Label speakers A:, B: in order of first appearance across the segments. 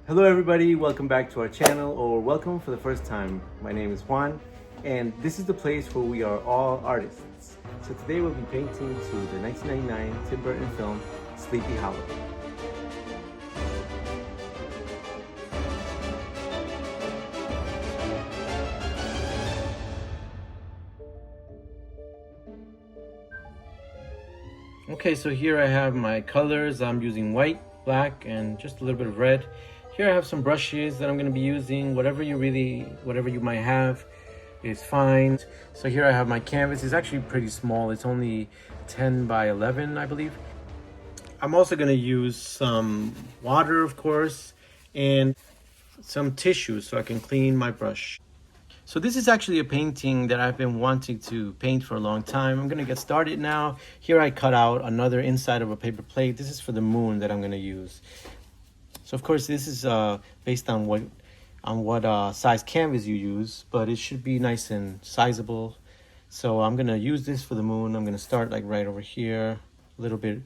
A: Hello everybody, welcome back to our channel, or welcome for the first time. My name is Juan, and this is the place where we are all artists. So today we'll be painting to the 1999 Tim Burton film, Sleepy Hollow. Okay, so here I have my colors. I'm using white, black, and just a little bit of red. Here I have some brushes that I'm going to be using. Whatever you might have is fine. So here I have my canvas. It's actually pretty small. It's only 10 by 11, I believe. I'm also going to use some water, of course, and some tissue so I can clean my brush. So this is actually a painting that I've been wanting to paint for a long time. I'm gonna get started now. Here I cut out another inside of a paper plate. This is for the moon that I'm gonna use. So of course this is based on what size canvas you use, but it should be nice and sizable. So I'm gonna use this for the moon. I'm gonna start like right over here, a little bit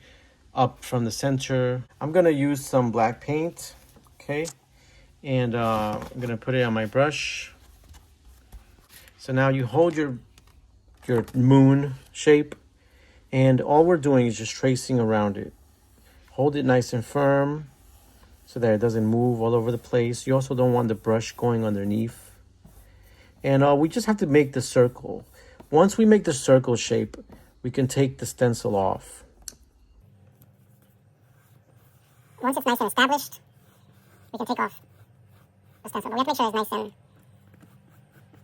A: up from the center. I'm gonna use some black paint, okay? And I'm gonna put it on my brush. So now you hold your moon shape, and all we're doing is just tracing around it. Hold it nice and firm so that it doesn't move all over the place. You also don't want the brush going underneath. And we just have to make the circle. Once we make the circle shape, we can take the stencil off.
B: Once it's nice and established, we can take off the stencil. But we have to make sure it's nice and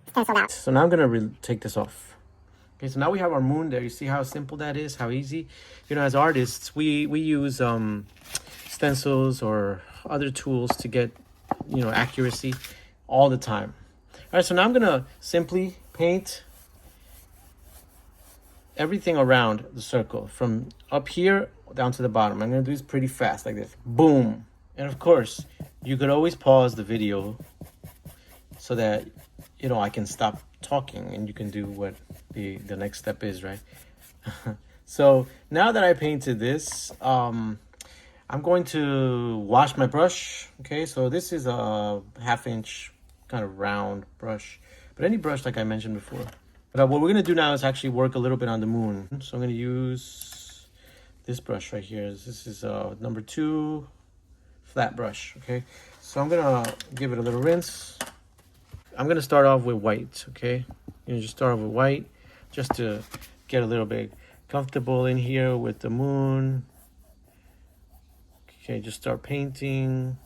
B: stenciled out.
A: So now I'm gonna take this off. Okay, so now we have our moon there. You see how simple that is, how easy? You know, as artists, we use stencils or other tools to get, accuracy all the time. All right, so now I'm gonna simply paint everything around the circle from up here down to the bottom. I'm gonna do this pretty fast, like this. Boom. And of course, you could always pause the video so that I can stop talking and you can do what the next step is, right? So now that I painted this, I'm going to wash my brush. Okay, so this is a 1/2 inch kind of round brush, but any brush like I mentioned before. But what we're gonna do now is actually work a little bit on the moon. So I'm gonna use this brush right here. This is number 2 flat brush. Okay, so I'm gonna give it a little rinse. I'm gonna start off with white, okay? Just start off with white, just to get a little bit comfortable in here with the moon. Okay, just start painting.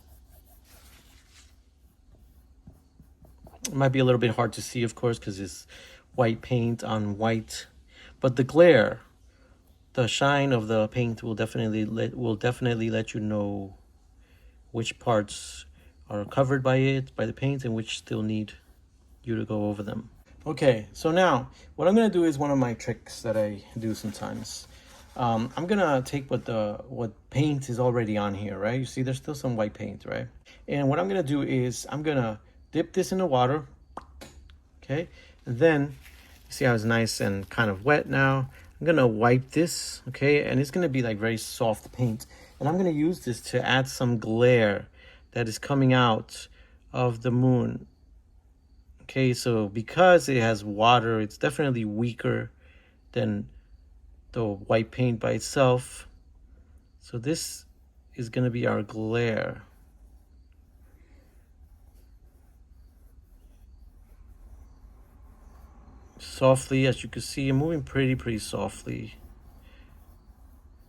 A: It might be a little bit hard to see, of course, because it's white paint on white, but the glare, the shine of the paint will definitely let you know which parts are covered by the paint, and which still need you to go over them. Okay, so now what I'm gonna do is one of my tricks that I do sometimes. I'm gonna take what paint is already on here, right? You see there's still some white paint, right? And what I'm gonna do is I'm gonna dip this in the water, okay? And then you see how it's nice and kind of wet now. I'm gonna wipe this, okay? And it's gonna be like very soft paint. And I'm gonna use this to add some glare that is coming out of the moon. Okay, so because it has water, it's definitely weaker than the white paint by itself. So this is gonna be our glare. Softly, as you can see, I'm moving pretty softly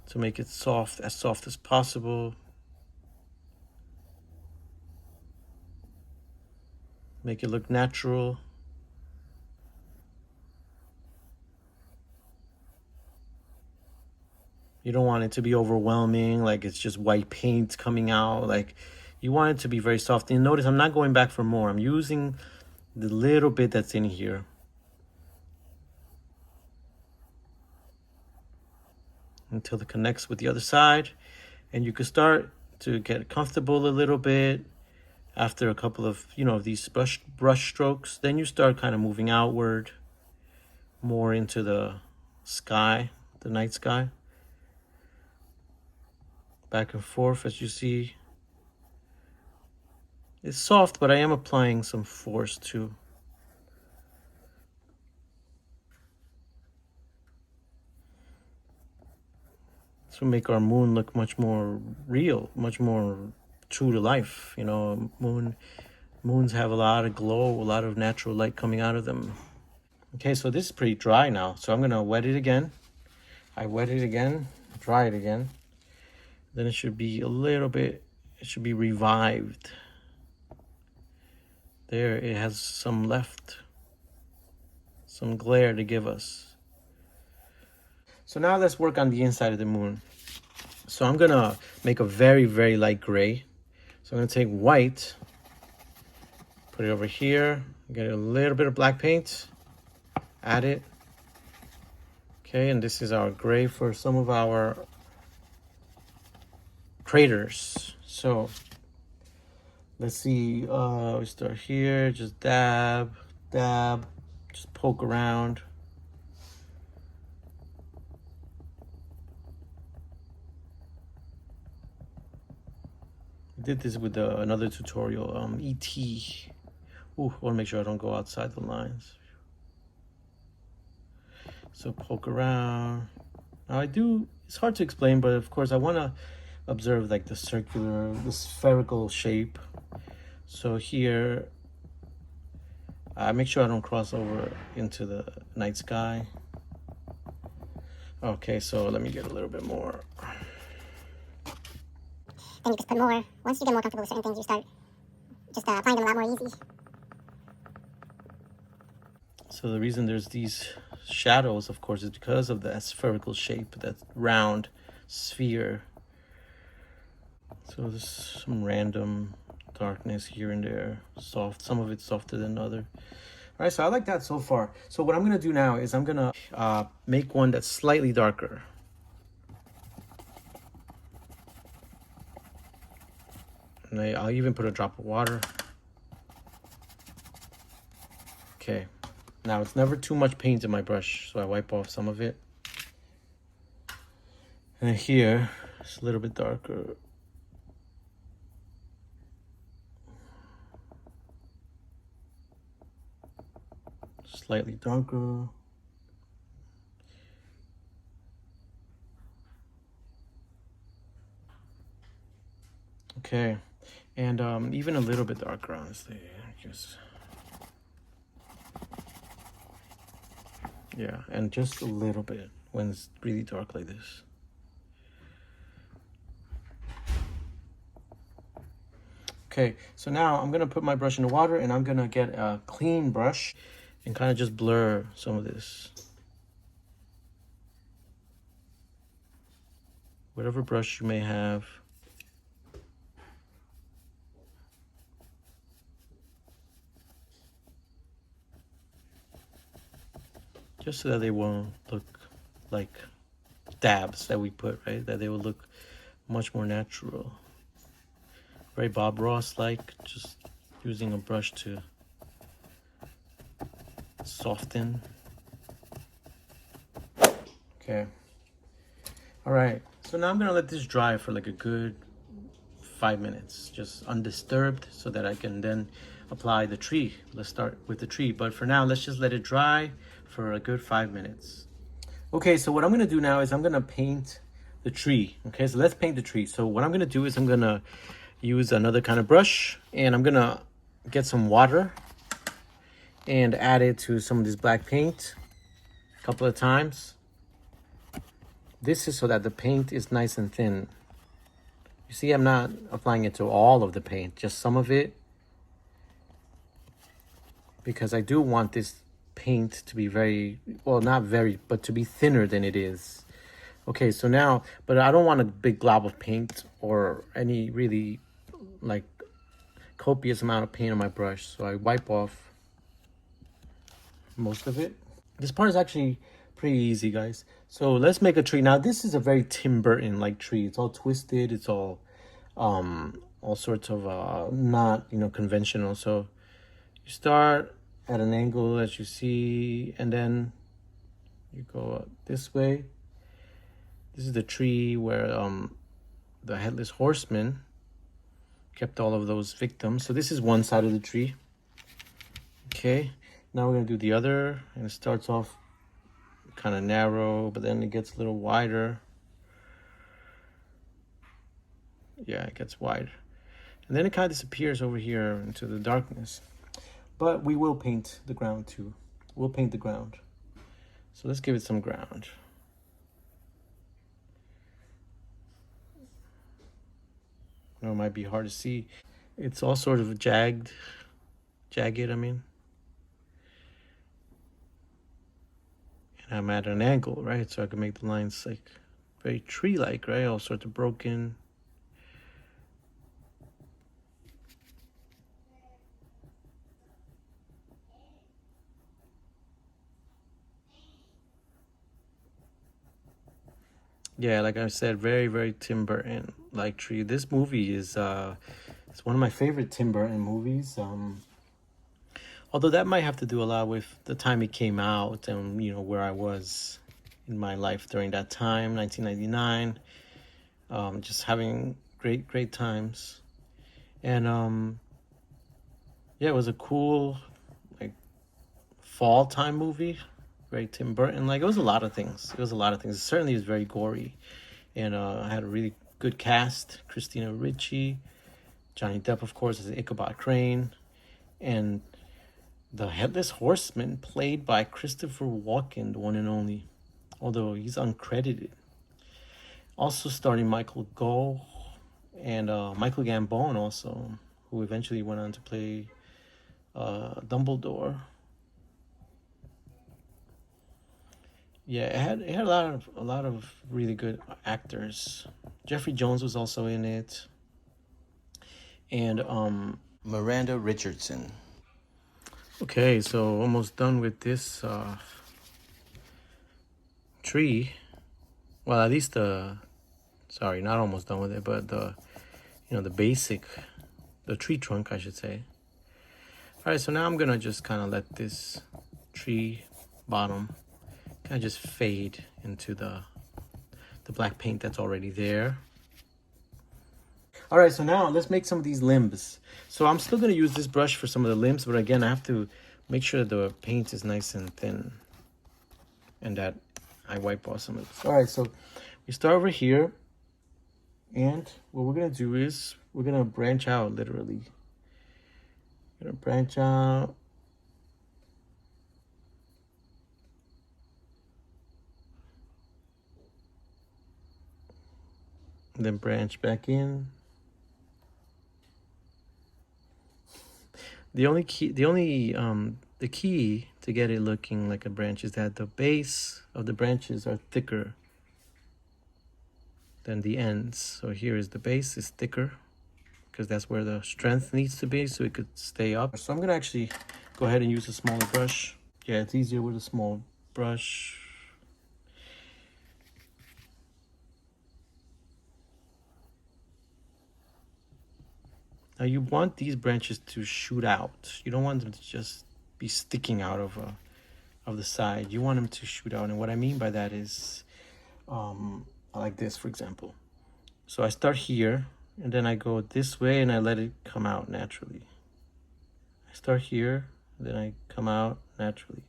A: to make it soft as possible. Make it look natural. You don't want it to be overwhelming, like it's just white paint coming out. Like, you want it to be very soft. And notice I'm not going back for more. I'm using the little bit that's in here. Until it connects with the other side. And you can start to get comfortable a little bit. After a couple of, these brush strokes, then you start kind of moving outward more into the sky, the night sky. Back and forth, as you see. It's soft, but I am applying some force too. To make our moon look much more real, much more true to life. You know, moons have a lot of glow, a lot of natural light coming out of them. Okay, so this is pretty dry now. So I'm gonna wet it again. I wet it again, dry it again. Then it should be a little bit, it should be revived. There, it has some left, some glare to give us. So now let's work on the inside of the moon. So I'm gonna make a very, very light gray. So I'm gonna take white, put it over here, get a little bit of black paint, add it. Okay, and this is our gray for some of our craters. So let's see, we start here, just dab, just poke around. I did this with another tutorial, E.T. Ooh, I want to make sure I don't go outside the lines. So poke around. Now it's hard to explain, but of course I want to observe like the spherical shape. So here, I make sure I don't cross over into the night sky. Okay, so let me get a little bit more.
B: Then you just put more. Once you get more comfortable with certain things, you start just applying them a lot more easy.
A: So the reason there's these shadows, of course, is because of that spherical shape, that round sphere. So there's some random darkness here and there, soft. Some of it's softer than other. All right, so I like that so far. So what I'm gonna do now is I'm gonna make one that's slightly darker. And I'll even put a drop of water. Okay, now it's never too much paint in my brush, so I wipe off some of it. And here, it's a little bit darker. Slightly darker. Okay, and even a little bit darker, honestly. Yeah, and just a little bit when it's really dark like this. Okay, so now I'm gonna put my brush in the water and I'm gonna get a clean brush and kind of just blur some of this. Whatever brush you may have. Just so that they won't look like dabs that we put, right? That they will look much more natural. Very Bob Ross-like, just using a brush to soften. Okay. All right. So now I'm gonna let this dry for like a good 5 minutes, just undisturbed, so that I can then apply the tree. Let's start with the tree, but for now, let's just let it dry for a good 5 minutes. Okay, so what I'm gonna do now is I'm gonna paint the tree. Okay, so let's paint the tree. So what I'm gonna do is I'm gonna use another kind of brush and I'm gonna get some water and add it to some of this black paint a couple of times. This is so that the paint is nice and thin. You see, I'm not applying it to all of the paint, just some of it, because I do want this paint to be very, well, not very, but to be thinner than it is. Okay, so now, but I don't want a big glob of paint or any really like copious amount of paint on my brush. So I wipe off most of it. This part is actually pretty easy, guys. So let's make a tree. Now this is a very Tim Burton like tree. It's all twisted. It's all sorts of not, you know, conventional. So you start at an angle as you see, and then you go this way. This is the tree where the headless horseman kept all of those victims. So this is one side of the tree. Okay, now we're gonna do the other, and it starts off kind of narrow, but then it gets a little wider. Yeah, it gets wider. And then it kind of disappears over here into the darkness. But we will paint the ground too. We'll paint the ground. So let's give it some ground. I know it might be hard to see. It's all sort of jagged, I mean. And I'm at an angle, right? So I can make the lines like very tree-like, right? All sorts of broken. Yeah, like I said, very, very Tim Burton like tree. This movie is it's one of my favorite Tim Burton movies. Although that might have to do a lot with the time it came out and where I was in my life during that time, 1999. Just having great times. And yeah, it was a cool like fall time movie. Very Tim Burton. Like, it was a lot of things. It certainly is very gory. And I had a really good cast. Christina Ricci, Johnny Depp, of course, as Ichabod Crane. And the Headless Horseman, played by Christopher Walken, the one and only. Although he's uncredited. Also starring Michael Gough and Michael Gambon also, who eventually went on to play Dumbledore. Yeah, it had a lot of really good actors. Jeffrey Jones was also in it, and Miranda Richardson. Okay, so almost done with this tree. Well, at least sorry, not almost done with it, but the tree trunk, I should say. All right, so now I'm gonna just kind of let this tree bottom kind of just fade into the black paint that's already there. All right, so now let's make some of these limbs. So I'm still going to use this brush for some of the limbs, but again, I have to make sure the paint is nice and thin and that I wipe off some of this. All right, so we start over here, and what we're going to do is we're going to branch out, literally. We're going to branch out. And then branch back in. The key to get it looking like a branch is that the base of the branches are thicker than the ends. So here is the base is thicker because that's where the strength needs to be so it could stay up. So I'm gonna actually go ahead and use a smaller brush. Yeah, it's easier with a small brush. Now you want these branches to shoot out. You don't want them to just be sticking out of the side. You want them to shoot out. And what I mean by that is like this, for example. So I start here and then I go this way and I let it come out naturally. I start here, then I come out naturally.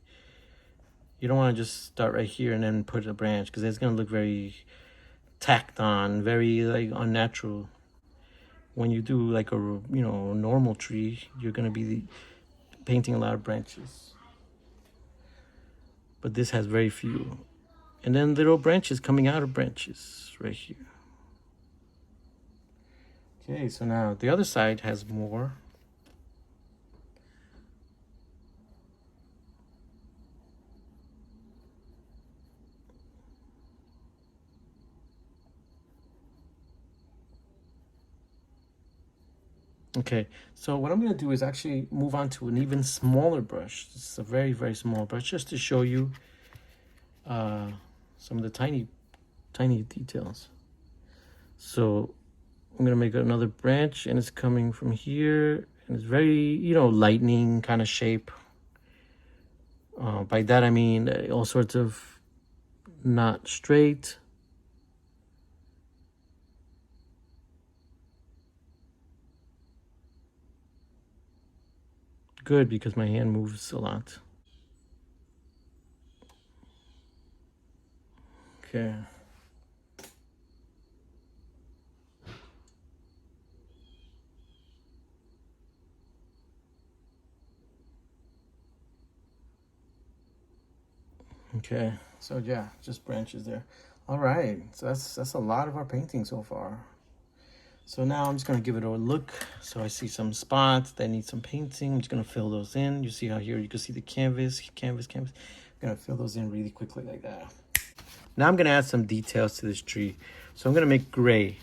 A: You don't want to just start right here and then put a branch because it's going to look very tacked on, very like unnatural. When you do like a normal tree, you're gonna be painting a lot of branches, but this has very few, and then little branches coming out of branches right here. Okay, so now the other side has more. Okay, so what I'm going to do is actually move on to an even smaller brush. This is a very, very small brush just to show you some of the tiny details. So I'm going to make another branch and it's coming from here and it's very, lightning kind of shape. By that I mean all sorts of not straight. good because my hand moves a lot. Okay. Okay, so yeah, just branches there. All right, so that's a lot of our painting so far. So now I'm just gonna give it a look. So I see some spots that need some painting. I'm just gonna fill those in. You see how here you can see the canvas. I'm gonna fill those in really quickly like that. Now I'm gonna add some details to this tree. So I'm gonna make gray.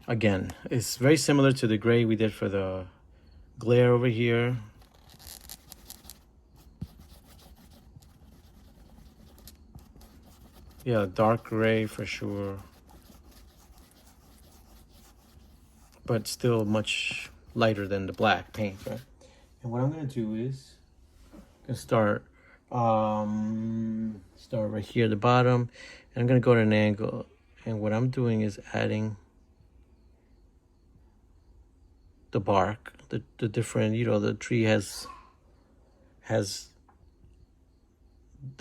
A: Again, it's very similar to the gray we did for the glare over here. Yeah, dark gray for sure. But still much lighter than the black paint, right? And what I'm gonna do is gonna start right here at the bottom, and I'm gonna go to an angle. And what I'm doing is adding the bark, the different, you know, the tree has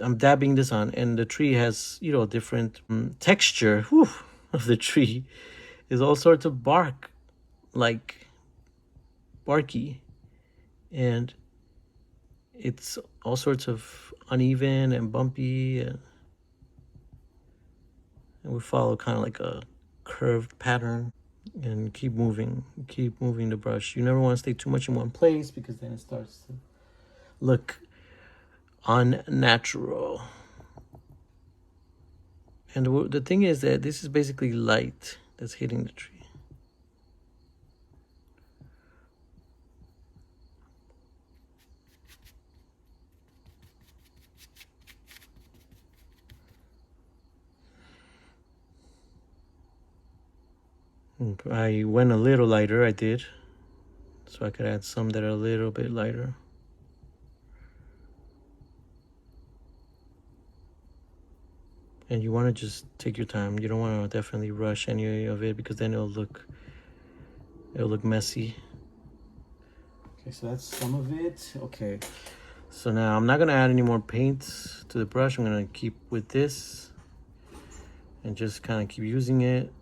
A: I'm dabbing this on, and the tree has, you know, different texture of the tree. Is all sorts of bark, like barky, and it's all sorts of uneven and bumpy, and we follow kind of like a curved pattern, and keep moving the brush. You never want to stay too much in one place because then it starts to look unnatural. And the thing is that this is basically light that's hitting the tree. I went a little lighter, I did, so I could add some that are a little bit lighter. And you want to just take your time. You don't want to definitely rush any of it because then it'll look messy. Okay, so that's some of it. Okay, so now I'm not gonna add any more paint to the brush. I'm gonna keep with this and just kind of keep using it.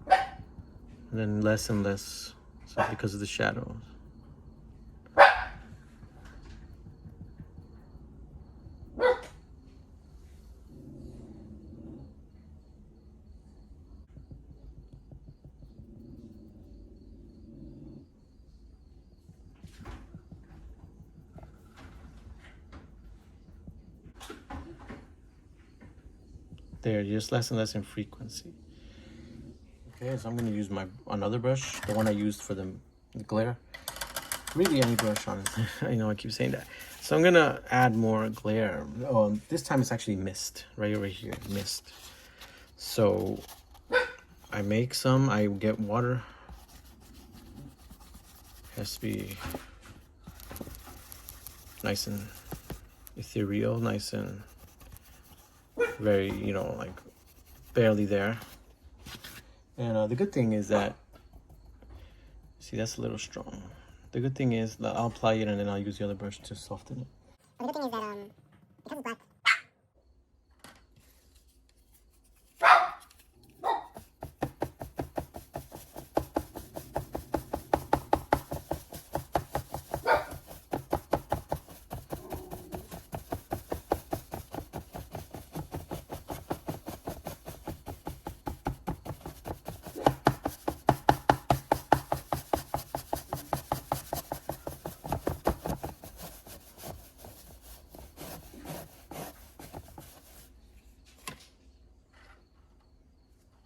A: And then less and less, so because of the shadows. There, just less and less in frequency. Okay, so I'm gonna use another brush, the one I used for the glare. Really any brush, honestly. I know I keep saying that. So I'm gonna add more glare. Oh, this time it's actually mist, right over here, mist. So I make some, I get water. Has to be nice and ethereal, nice and very, you know, like barely there. And the good thing is that, see, that's a little strong. The good thing is that I'll apply it and then I'll use the other brush to soften it.
B: The good thing is that because it's black,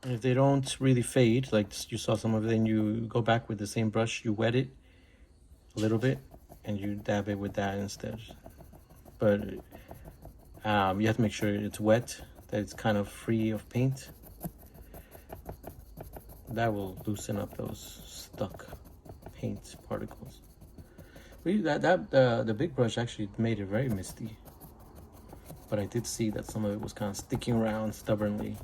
A: And if they don't really fade, like you saw some of it, then you go back with the same brush, you wet it a little bit, and you dab it with that instead. But you have to make sure it's wet, that it's kind of free of paint. That will loosen up those stuck paint particles. The big brush actually made it very misty. But I did see that some of it was kind of sticking around stubbornly.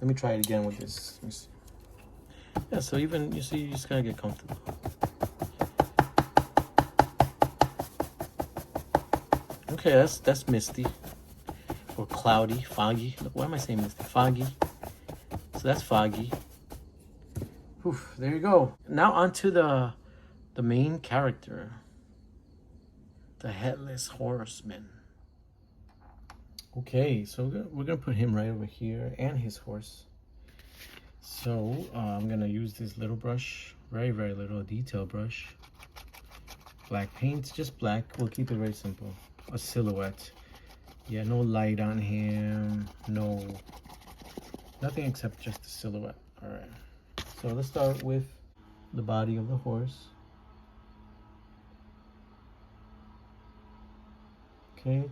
A: Let me try it again with this. Let me see. Yeah, so even, you see, you just gotta get comfortable. Okay, that's misty or cloudy, foggy. Look, why am I saying misty? Foggy. So that's foggy. Oof, there you go. Now onto the main character, the headless horseman. Okay, so we're gonna put him right over here and his horse. So I'm gonna use this little brush, very little detail brush. Black paint, just black. We'll keep it very simple. A silhouette. Yeah, no light on him. No, nothing except just the silhouette. All right. So let's start with the body of the horse. Okay.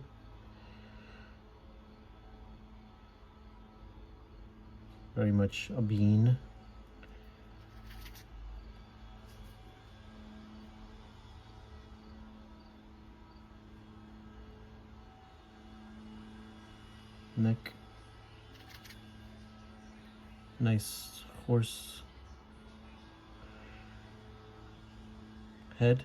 A: Very much a bean. Neck. Nice horse head.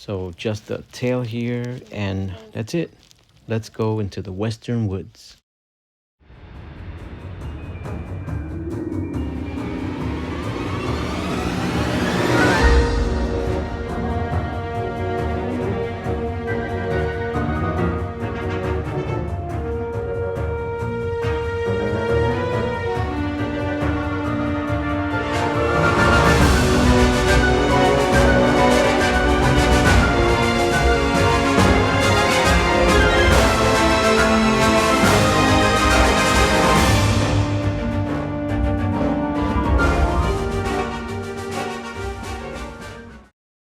A: So just the tail here, and that's it. Let's go into the western woods.